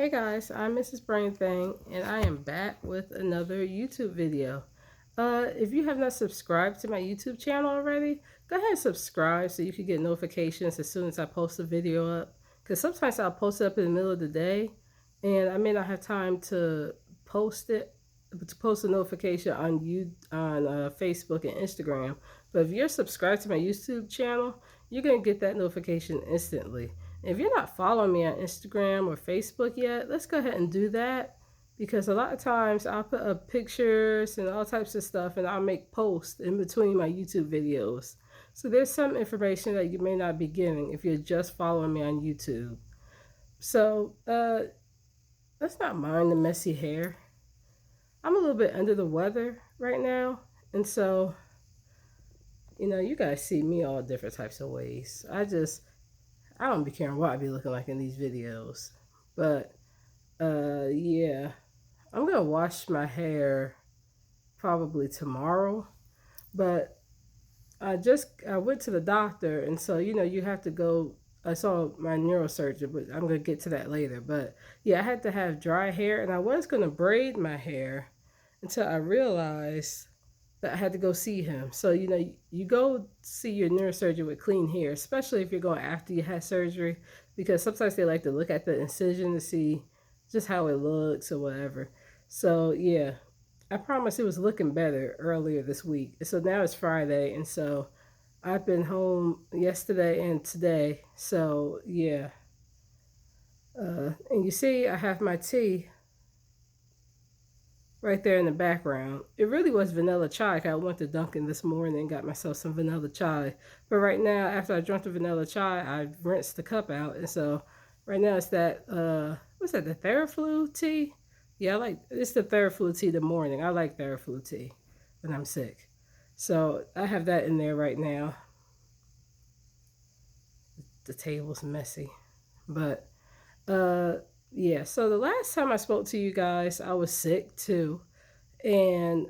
Hey guys, I'm mrs.brain.thang and I am back with another YouTube video. If you have not subscribed to my YouTube channel already, go ahead and subscribe so you can get notifications as soon as I post a video up. Because sometimes I'll post it up in the middle of the day and I may not have time to post it, to post a notification on Facebook and Instagram. But if you're subscribed to my YouTube channel, you're going to get that notification instantly. If you're not following me on Instagram or Facebook yet, let's go ahead and do that, because a lot of times I'll put up pictures and all types of stuff and I'll make posts in between my YouTube videos. So there's some information that you may not be getting if you're just following me on YouTube. So let's not mind the messy hair. I'm a little bit under the weather right now, and so you guys see me all different types of ways. I don't be caring what I be looking like in these videos. But, yeah. I'm going to wash my hair probably tomorrow. But I went to the doctor, and so, you have to go. I saw my neurosurgeon, but I'm going to get to that later. But, yeah, I had to have dry hair, and I was going to braid my hair until I realized that I had to go see him. So, you go see your neurosurgeon with clean hair, especially if you're going after you had surgery, because sometimes they like to look at the incision to see just how it looks or whatever. So, yeah, I promise it was looking better earlier this week. So now it's Friday, and so I've been home yesterday and today. So, yeah. And you see, I have my tea right there in the background. It really was vanilla chai. I went to Dunkin' this morning and got myself some vanilla chai. But right now, after I drank the vanilla chai, I rinsed the cup out. And so right now it's that, what's that, the Theraflu tea? Yeah, it's the Theraflu tea in the morning. I like Theraflu tea when I'm sick. So I have that in there right now. The table's messy. But, yeah, so the last time I spoke to you guys, I was sick too. And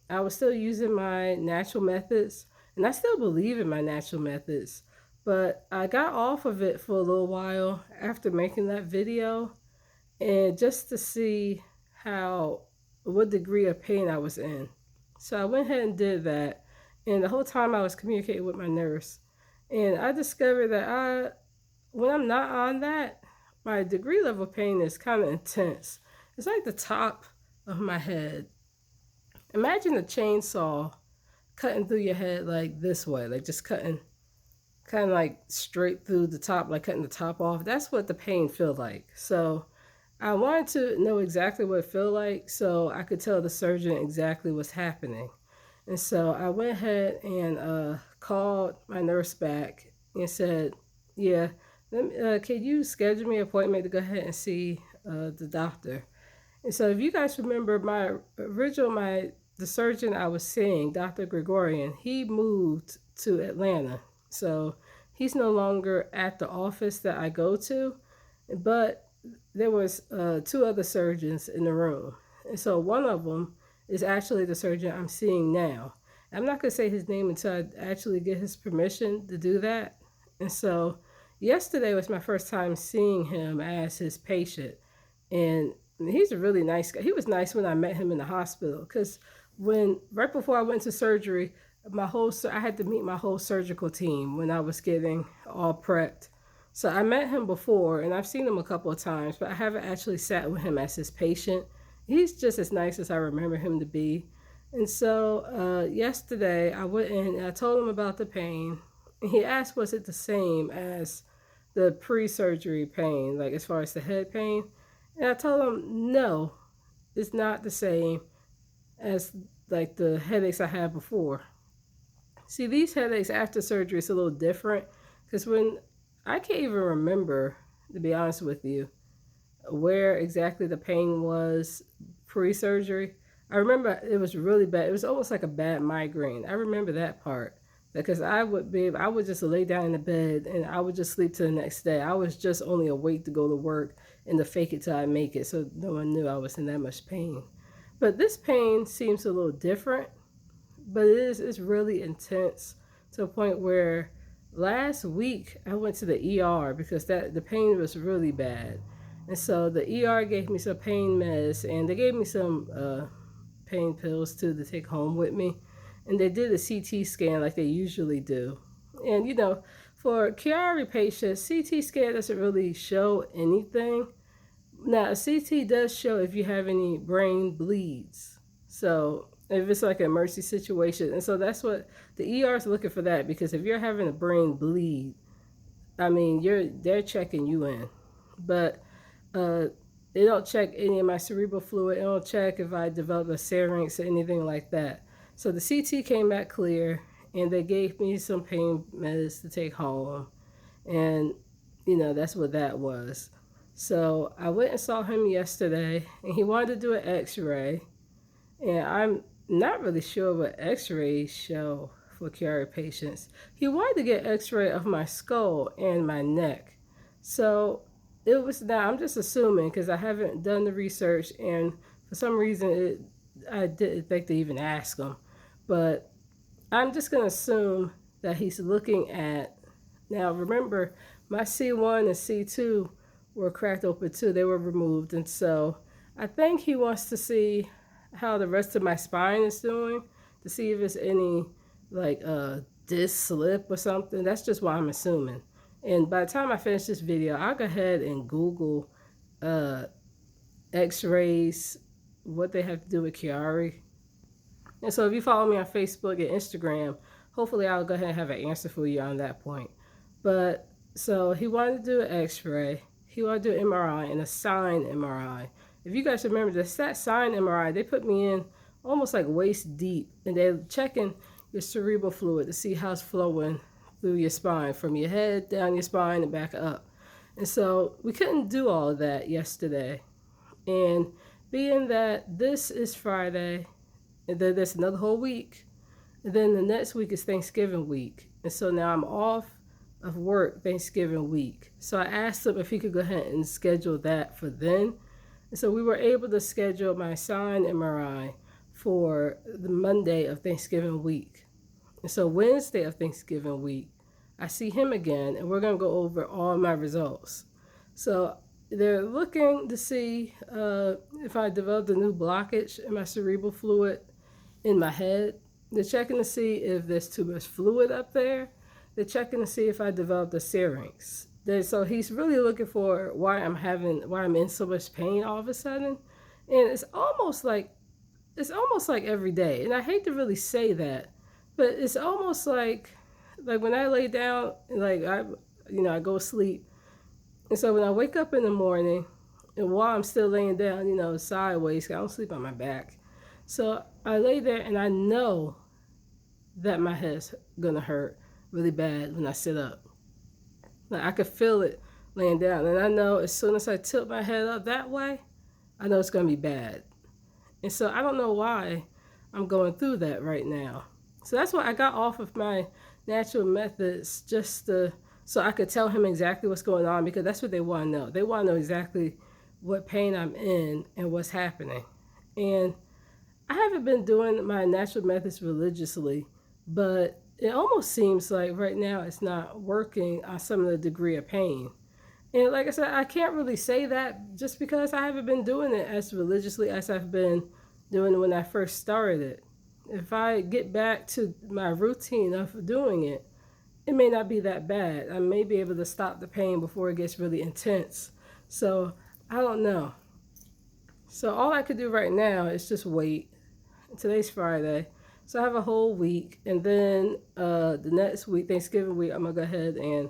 I was still using my natural methods. And I still believe in my natural methods. But I got off of it for a little while after making that video. And just to see what degree of pain I was in. So I went ahead and did that. And the whole time I was communicating with my nurse. And I discovered that when I'm not on that, my degree level pain is kind of intense. It's like the top of my head. Imagine a chainsaw cutting through your head like this way, like just cutting kind of like straight through the top, like cutting the top off. That's what the pain feels like. So I wanted to know exactly what it felt like so I could tell the surgeon exactly what's happening. And so I went ahead and called my nurse back and said, yeah, can you schedule me an appointment to go ahead and see the doctor? And so if you guys remember, the surgeon I was seeing, Dr. Gregorian, he moved to Atlanta. So he's no longer at the office that I go to, but there was 2 other surgeons in the room. And so one of them is actually the surgeon I'm seeing now. I'm not going to say his name until I actually get his permission to do that. And so yesterday was my first time seeing him as his patient. And he's a really nice guy. He was nice when I met him in the hospital, because right before I went to surgery, I had to meet my whole surgical team when I was getting all prepped. So I met him before, and I've seen him a couple of times, but I haven't actually sat with him as his patient. He's just as nice as I remember him to be. And so yesterday I went in and I told him about the pain. And he asked, was it the same as the pre-surgery pain, like as far as the head pain? And I told him, no, it's not the same as like the headaches I had before. See, these headaches after surgery is a little different, because I can't even remember, to be honest with you, where exactly the pain was pre-surgery. I remember it was really bad. It was almost like a bad migraine. I remember that part, because I would just lay down in the bed and I would just sleep till the next day. I was just only awake to go to work and to fake it till I make it, so no one knew I was in that much pain. But this pain seems a little different, but it's really intense, to a point where last week I went to the ER because the pain was really bad. And so the ER gave me some pain meds, and they gave me some pain pills too to take home with me. And they did a CT scan like they usually do. And for Chiari patients, CT scan doesn't really show anything. Now, a CT does show if you have any brain bleeds. So if it's like an emergency situation, and so that's what the ER is looking for, that because if you're having a brain bleed, I mean, they're checking you in, but uh, they don't check any of my cerebral fluid. They don't check if I developed a pharynx or anything like that. So the CT came back clear, and they gave me some pain meds to take home, and that's what that was. So I went and saw him yesterday, and he wanted to do an X-ray, and I'm not really sure what X-rays show for Chiari patients. He wanted to get X-ray of my skull and my neck. So it was now, I'm just assuming because I haven't done the research, and for some reason I didn't think to even ask him. But I'm just going to assume that he's looking at, now remember, my C1 and C2 were cracked open too. They were removed. And so I think he wants to see how the rest of my spine is doing, to see if it's any like disc slip or something. That's just what I'm assuming. And by the time I finish this video, I'll go ahead and Google x-rays, what they have to do with Chiari. And so if you follow me on Facebook and Instagram, hopefully I'll go ahead and have an answer for you on that point. But so he wanted to do an x-ray. He wanted to do an MRI and a sign MRI. If you guys remember, the sign MRI, they put me in almost like waist deep, and they're checking your cerebral fluid to see how it's flowing through your spine, from your head down your spine and back up. And so we couldn't do all of that yesterday. And being that this is Friday, and then there's another whole week, and then the next week is Thanksgiving week. And so now I'm off of work Thanksgiving week. So I asked him if he could go ahead and schedule that for then. And so we were able to schedule my sign MRI for the Monday of Thanksgiving week. And so Wednesday of Thanksgiving week, I see him again, and we're going to go over all my results. So they're looking to see if I developed a new blockage in my cerebral fluid in my head. They're checking to see if there's too much fluid up there. They're checking to see if I developed a pharynx. So he's really looking for why I'm in so much pain all of a sudden. And it's almost like every day. And I hate to really say that, but it's almost like when I lay down, like I go to sleep. And so when I wake up in the morning, and while I'm still laying down, sideways, I don't sleep on my back. So I lay there and I know that my head's gonna hurt really bad when I sit up. Like I could feel it laying down, and I know as soon as I tilt my head up that way, I know it's gonna be bad. And so I don't know why I'm going through that right now. So that's why I got off of my natural methods, just so I could tell him exactly what's going on, because that's what they want to know. They want to know exactly what pain I'm in and what's happening. And I haven't been doing my natural methods religiously, but it almost seems like right now it's not working on some of the degree of pain. And like I said, I can't really say that just because I haven't been doing it as religiously as I've been doing it when I first started it. If I get back to my routine of doing it, it may not be that bad. I may be able to stop the pain before it gets really intense. So I don't know. So all I could do right now is just wait. Today's Friday. So I have a whole week, and then the next week, Thanksgiving week, I'm going to go ahead and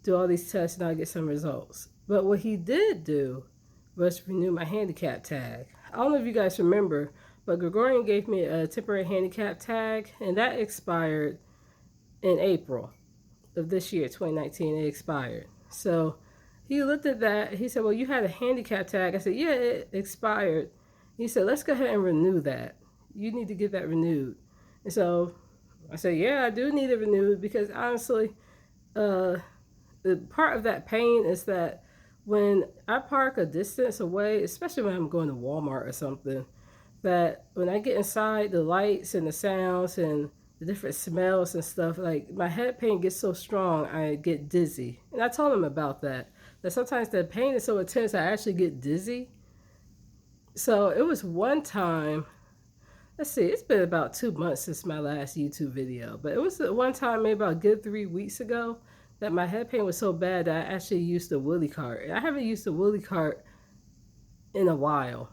do all these tests, and I'll get some results. But what he did do was renew my handicap tag. I don't know if you guys remember, but Gregorian gave me a temporary handicap tag, and that expired in April of this year, 2019. It expired. So he looked at that. He said, well, you had a handicap tag. I said, yeah, it expired. He said, let's go ahead and renew that. You need to get that renewed. And so I said, yeah, I do need it renewed, because honestly, the part of that pain is that when I park a distance away, especially when I'm going to Walmart or something, that when I get inside, the lights and the sounds and the different smells and stuff, like my head pain gets so strong, I get dizzy. And I told him about that that sometimes the pain is so intense I actually get dizzy. So it was one time, let's see, it's been about 2 months since my last YouTube video, but it was one time, maybe about a good 3 weeks ago, that my head pain was so bad that I actually used the wheelie cart. I haven't used the wheelie cart in a while,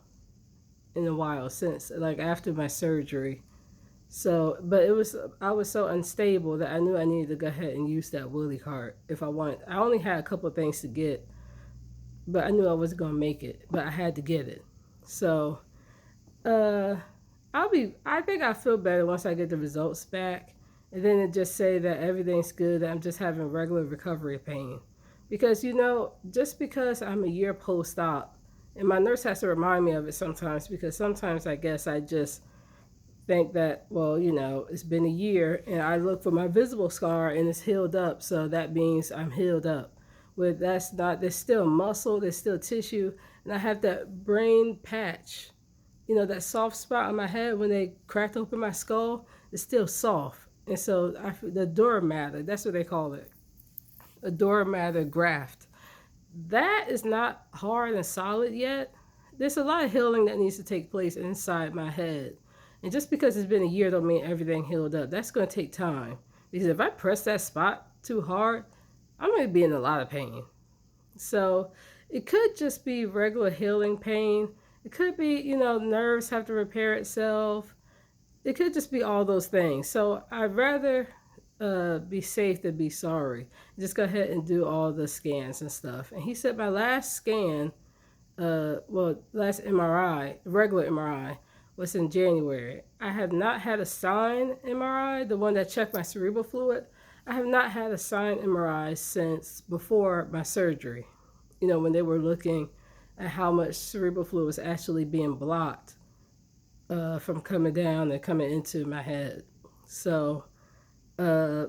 since like after my surgery. So, but I was so unstable that I knew I needed to go ahead and use that wheelie cart if I wanted. I only had a couple of things to get, but I knew I wasn't gonna make it, but I had to get it. So, uh, I think I feel better once I get the results back, and then it just say that everything's good, that I'm just having regular recovery pain. Because, just because I'm a year post-op, and my nurse has to remind me of it sometimes, because sometimes I guess I just think that, well, it's been a year, and I look for my visible scar and it's healed up, so that means I'm healed up. But that's not, there's still muscle, there's still tissue, and I have that brain patch. That soft spot on my head when they cracked open my skull is still soft. And so the dura mater, that's what they call it, a dura mater graft. That is not hard and solid yet. There's a lot of healing that needs to take place inside my head. And just because it's been a year don't mean everything healed up. That's going to take time. Because if I press that spot too hard, I'm going to be in a lot of pain. So it could just be regular healing pain. It could be, nerves have to repair itself. It could just be all those things. So I'd rather be safe than be sorry. Just go ahead and do all the scans and stuff. And he said my last scan, last MRI, regular MRI, was in January. I have not had a sign MRI, the one that checked my cerebral fluid. I have not had a sign MRI since before my surgery. When they were looking at how much cerebral fluid was actually being blocked from coming down and coming into my head. So I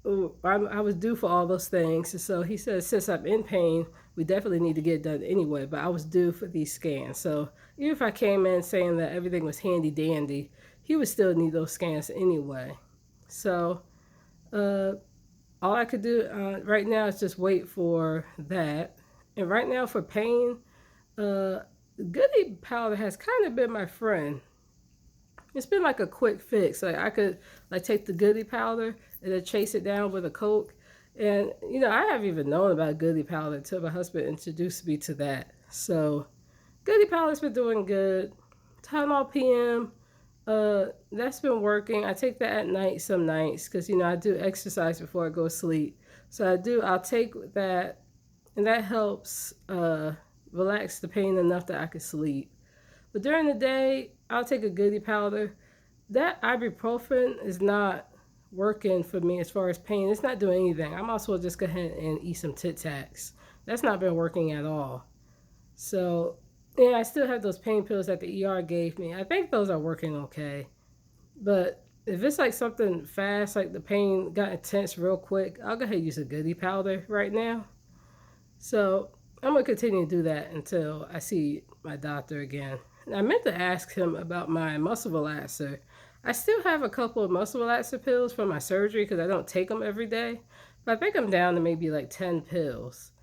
was due for all those things. And so he said, since I'm in pain, we definitely need to get it done anyway. But I was due for these scans. So even if I came in saying that everything was handy dandy, he would still need those scans anyway. So all I could do right now is just wait for that. And right now for pain, Goody powder has kind of been my friend. It's been like a quick fix. Like I could take the Goody powder and then chase it down with a Coke. And I haven't even known about Goody powder until my husband introduced me to that. So Goody powder's been doing good. Tylenol PM, that's been working. I take that at night some nights because I do exercise before I go to sleep. So I'll take that, and that helps relax the pain enough that I can sleep. But during the day, I'll take a Goody powder. That ibuprofen is not working for me as far as pain. It's not doing anything. I might as well just go ahead and eat some Tic Tacs. That's not been working at all. So, yeah, I still have those pain pills that the ER gave me. I think those are working okay. But if it's like something fast, like the pain got intense real quick, I'll go ahead and use a Goody powder right now. So I'm going to continue to do that until I see my doctor again. And I meant to ask him about my muscle relaxer. I still have a couple of muscle relaxer pills from my surgery because I don't take them every day. But I think I'm down to maybe like 10 pills.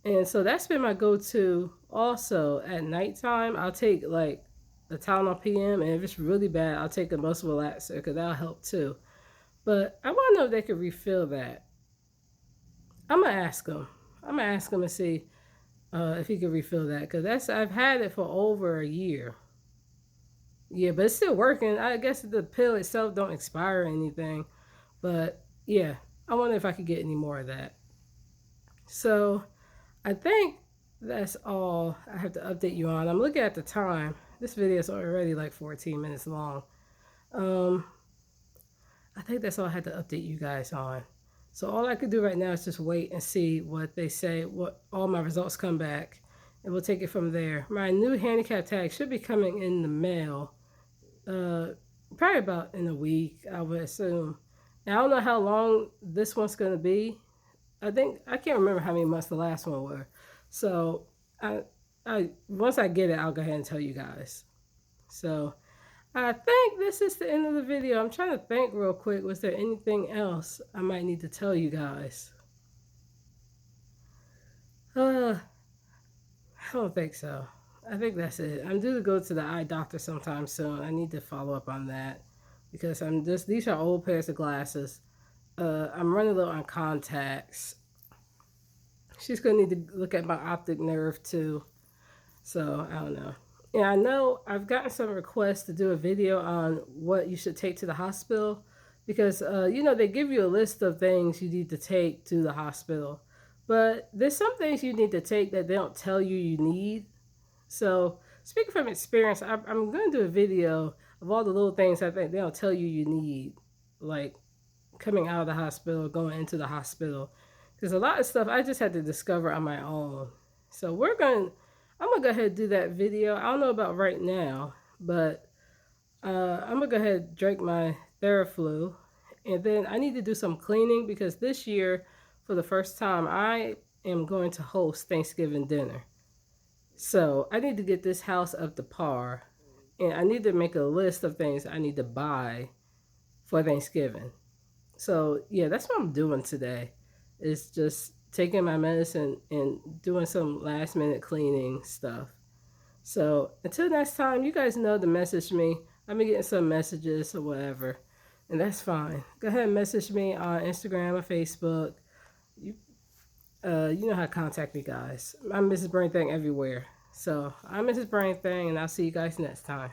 And so that's been my go-to also at nighttime. I'll take like the Tylenol PM, and if it's really bad, I'll take a muscle relaxer because that'll help too. But I want to know if they could refill that. I'm going to ask him. I'm going to ask him and see if he could refill that, because I've had it for over a year. Yeah, but it's still working. I guess the pill itself don't expire or anything. But yeah, I wonder if I could get any more of that. So I think that's all I have to update you on. I'm looking at the time. This video is already like 14 minutes long. I think that's all I had to update you guys on. So all I could do right now is just wait and see what they say, what all my results come back, and we'll take it from there. My new handicap tag should be coming in the mail, probably about in a week, I would assume. Now, I don't know how long this one's going to be. I can't remember how many months the last one were. So once I get it, I'll go ahead and tell you guys. So I think this is the end of the video. I'm trying to think real quick. Was there anything else I might need to tell you guys? I don't think so. I think that's it. I'm due to go to the eye doctor sometime soon. I need to follow up on that because these are old pairs of glasses. I'm running low on contacts. She's gonna need to look at my optic nerve too. So I don't know. And I know I've gotten some requests to do a video on what you should take to the hospital because they give you a list of things you need to take to the hospital, but there's some things you need to take that they don't tell you need. So speaking from experience, I'm going to do a video of all the little things I think they don't tell you need, like coming out of the hospital, going into the hospital. Because a lot of stuff I just had to discover on my own. So I'm gonna go ahead and do that video. I don't know about right now, but I'm gonna go ahead and drink my Theraflu, and then I need to do some cleaning because this year, for the first time, I am going to host Thanksgiving dinner. So I need to get this house up to par, and I need to make a list of things I need to buy for Thanksgiving. So yeah, that's what I'm doing today. Is just taking my medicine and doing some last minute cleaning stuff. So until next time, you guys know to message me. I've been getting some messages or whatever, and that's fine. Go ahead and message me on Instagram or Facebook. You you know how to contact me, guys. I'm Mrs. Brain Thang everywhere. So I'm Mrs. Brain Thang, and I'll see you guys next time.